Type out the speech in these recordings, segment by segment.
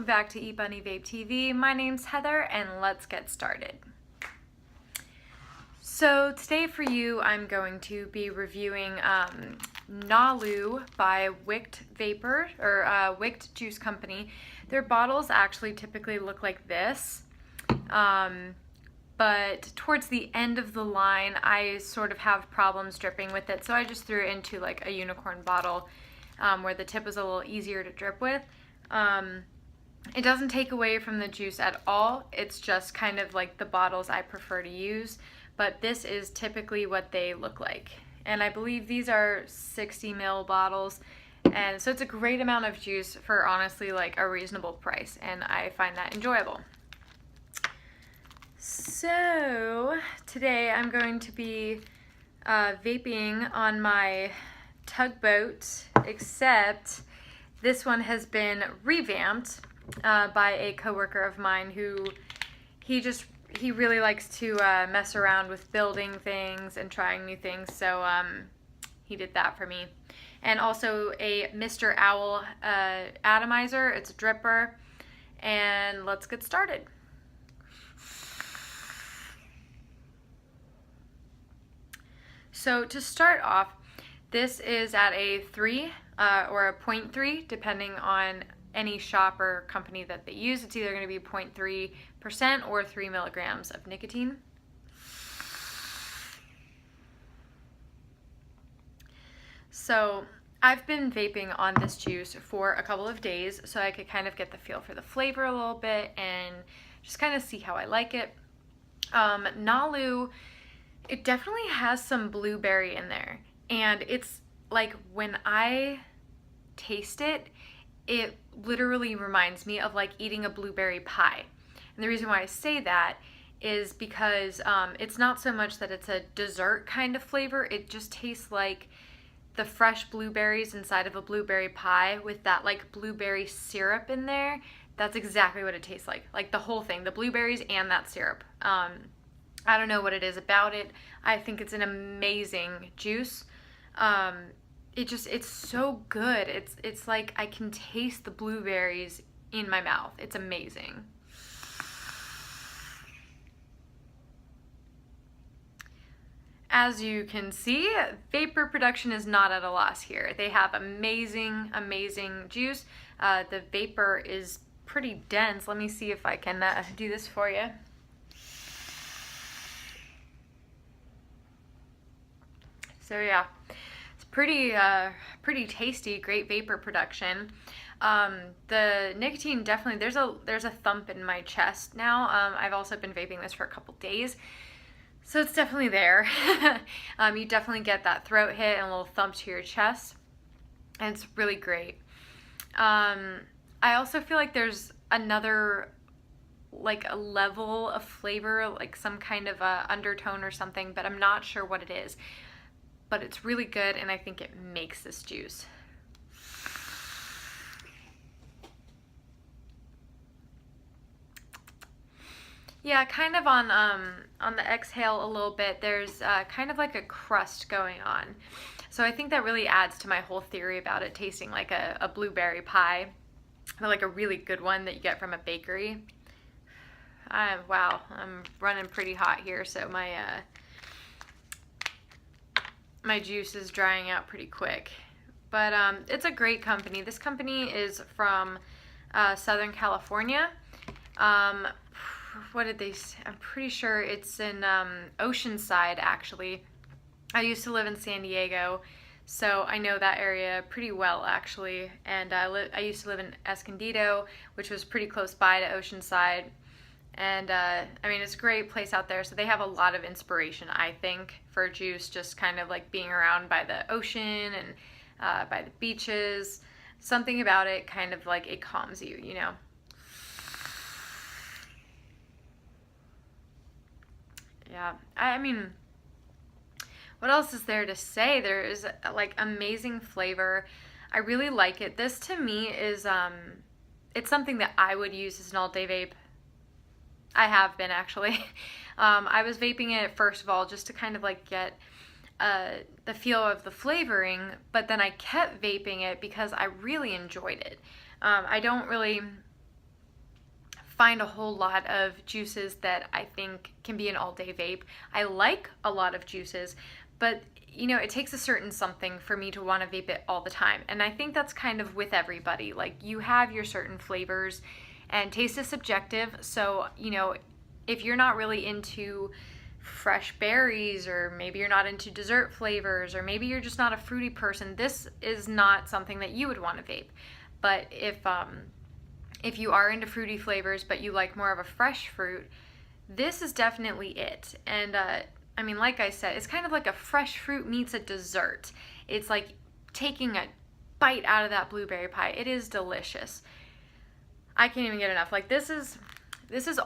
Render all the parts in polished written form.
welcome back to Eat Bunny Vape TV. My name's Heather and let's get started. So today for you I'm going to be reviewing NALU by Wick'd Vapor, or Wick'd Juice Company. Their bottles actually typically look like this, but towards the end of the line I sort of have problems dripping with it, so I just threw it into like a unicorn bottle where the tip was a little easier to drip with. It doesn't take away from the juice at all. It's just kind of like the bottles I prefer to use, but this is typically what they look like. And I believe these are 60 ml bottles, and so it's a great amount of juice for honestly like a reasonable price, and I find that enjoyable. So today I'm going to be vaping on my tugboat, except this one has been revamped by a coworker of mine who he really likes to mess around with building things and trying new things, so he did that for me. And also a Mr. Owl atomizer. It's a dripper, and let's get started. So to start off, this is at a 3 or a 0.3, depending on any shop or company that they use. It's either going to be 0.3% or 3 milligrams of nicotine. So I've been vaping on this juice for a couple of days, so I could kind of get the feel for the flavor a little bit and just kind of see how I like it. NALU, it definitely has some blueberry in there, and it's like when I taste it, it literally reminds me of like eating a blueberry pie. And the reason why I say that is because it's not so much that it's a dessert kind of flavor, it just tastes like the fresh blueberries inside of a blueberry pie with that like blueberry syrup in there. That's exactly what it tastes like the whole thing, the blueberries and that syrup. I don't know what it is about it. I think it's an amazing juice. It's so good. It's like I can taste the blueberries in my mouth. It's amazing. As you can see, vapor production is not at a loss here. They have amazing juice. The vapor is pretty dense. Let me see if I can do this for you. So yeah, it's pretty tasty, great vapor production. The nicotine definitely, there's a thump in my chest now. I've also been vaping this for a couple days, so it's definitely there. You definitely get that throat hit and a little thump to your chest, and it's really great. I also feel like there's another, like a level of flavor, like some kind of a undertone or something, but I'm not sure what it is. But it's really good, and I think it makes this juice. Yeah, kind of on the exhale a little bit, there's kind of like a crust going on. So I think that really adds to my whole theory about it tasting like a blueberry pie, but like a really good one that you get from a bakery. Wow, I'm running pretty hot here, so my juice is drying out pretty quick. But it's a great company. This company is from Southern California. What did they say? I'm pretty sure it's in Oceanside, actually. I used to live in San Diego, so I know that area pretty well, actually. And I used to live in Escondido, which was pretty close by to Oceanside. And I mean, it's a great place out there, so they have a lot of inspiration, I think, for juice, just kind of like being around by the ocean and by the beaches. Something about it kind of like it calms you, you know? Yeah, I mean, what else is there to say? There is like amazing flavor. I really like it. This to me is, it's something that I would use as an all-day vape. I have been, actually. I was vaping it first of all just to kind of like get the feel of the flavoring, but then I kept vaping it because I really enjoyed it. I don't really find a whole lot of juices that I think can be an all-day vape. I like a lot of juices, but you know, it takes a certain something for me to want to vape it all the time. And I think that's kind of with everybody. Like, you have your certain flavors, and taste is subjective. So, you know, if you're not really into fresh berries, or maybe you're not into dessert flavors, or maybe you're just not a fruity person, this is not something that you would want to vape. But if you are into fruity flavors, but you like more of a fresh fruit, this is definitely it. And I mean, like I said, it's kind of like a fresh fruit meets a dessert. It's like taking a bite out of that blueberry pie. It is delicious. I can't even get enough. Like, this is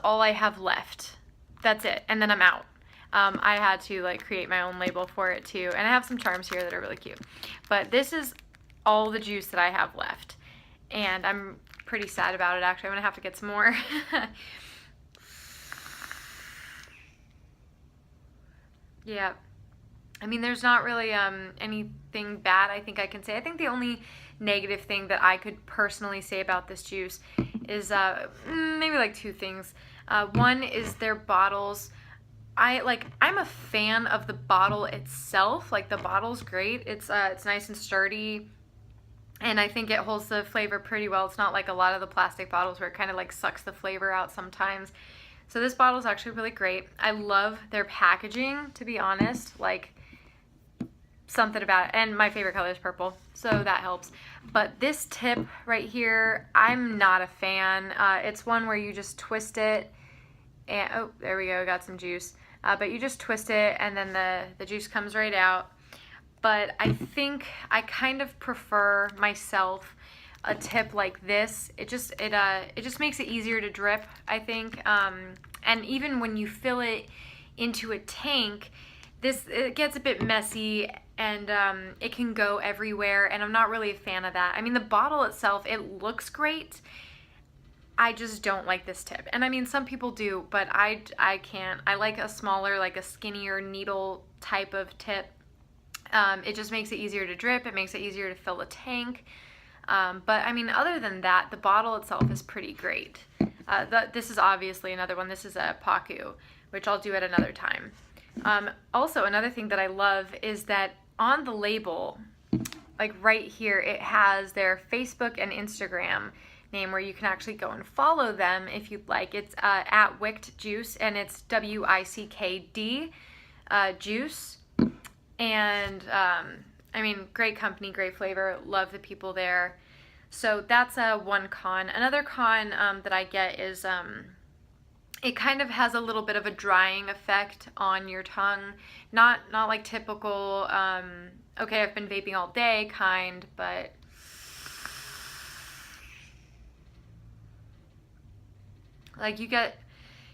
all I have left. That's it. And then I'm out. I had to like create my own label for it too. And I have some charms here that are really cute. But this is all the juice that I have left. And I'm pretty sad about it, actually. I'm going to have to get some more. Yeah. I mean, there's not really anything bad I think I can say. I think the only negative thing that I could personally say about this juice is maybe like two things. One is their bottles. I'm a fan of the bottle itself. Like, the bottle's great. It's nice and sturdy, and I think it holds the flavor pretty well. It's not like a lot of the plastic bottles where it kind of like sucks the flavor out sometimes. So this bottle is actually really great. I love their packaging, to be honest. Like, something about it. And my favorite color is purple, so that helps. But this tip right here, I'm not a fan. It's one where you just twist it, and oh, there we go, got some juice. But you just twist it, and then the juice comes right out. But I think I kind of prefer myself a tip like this. It just makes it easier to drip, I think. And even when you fill it into a tank, it gets a bit messy, and it can go everywhere, and I'm not really a fan of that. I mean, the bottle itself, it looks great. I just don't like this tip. And I mean, some people do, but I can't. I like a smaller, like a skinnier needle type of tip. It just makes it easier to drip. It makes it easier to fill a tank. But I mean, other than that, the bottle itself is pretty great. This is obviously another one. This is a Paku, which I'll do at another time. Also, another thing that I love is that on the label, like right here, it has their Facebook and Instagram name, where you can actually go and follow them if you'd like. It's at Wick'd Juice, and it's WICKD Juice. And I mean, great company, great flavor, love the people there. So that's one con. Another con that I get is it kind of has a little bit of a drying effect on your tongue. Not like typical, okay, I've been vaping all day kind, but like you get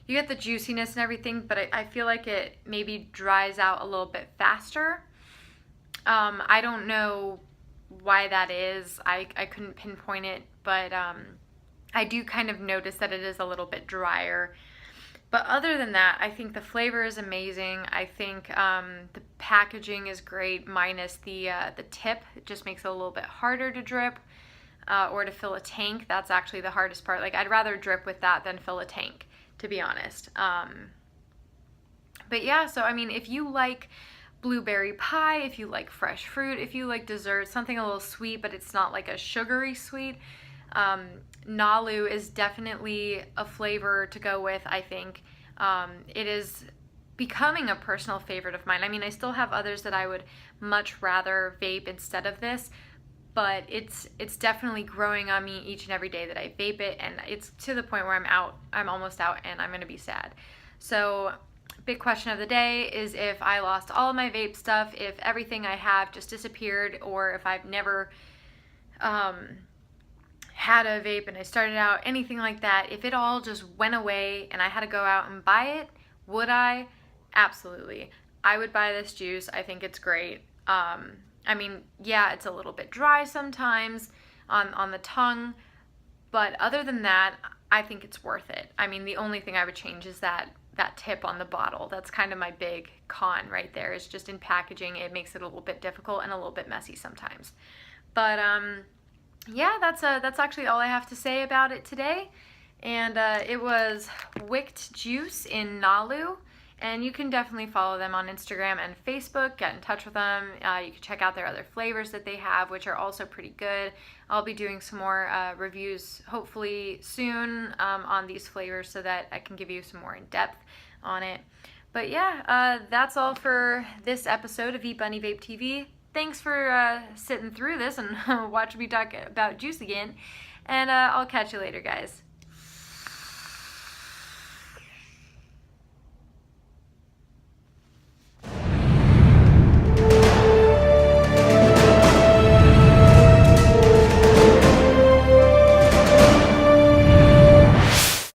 the juiciness and everything, but I feel like it maybe dries out a little bit faster. I don't know why that is. I couldn't pinpoint it, but I do kind of notice that it is a little bit drier. But other than that, I think the flavor is amazing. I think the packaging is great, minus the tip. It just makes it a little bit harder to drip or to fill a tank. That's actually the hardest part. Like, I'd rather drip with that than fill a tank, to be honest. But yeah, so I mean, if you like blueberry pie, if you like fresh fruit, if you like dessert, something a little sweet, but it's not like a sugary sweet, NALU is definitely a flavor to go with, I think. It is becoming a personal favorite of mine. I mean, I still have others that I would much rather vape instead of this, but it's definitely growing on me each and every day that I vape it, and it's to the point where I'm almost out, and I'm going to be sad. So, big question of the day is if I lost all of my vape stuff, if everything I have just disappeared, or if I've never had a vape and I started out, anything like that, if it all just went away and I had to go out and buy it, would I? Absolutely. I would buy this juice. I think it's great. I mean, yeah, it's a little bit dry sometimes on the tongue, but other than that, I think it's worth it. I mean, the only thing I would change is that tip on the bottle. That's kind of my big con right there, is just in packaging. It makes it a little bit difficult and a little bit messy sometimes. But yeah, that's actually all I have to say about it today. And it was Wick'd Juice in NALU. And you can definitely follow them on Instagram and Facebook, get in touch with them. You can check out their other flavors that they have, which are also pretty good. I'll be doing some more reviews hopefully soon on these flavors so that I can give you some more in depth on it. But yeah, that's all for this episode of Eat Bunny Vape TV. Thanks for sitting through this and watching me talk about juice again. And I'll catch you later, guys.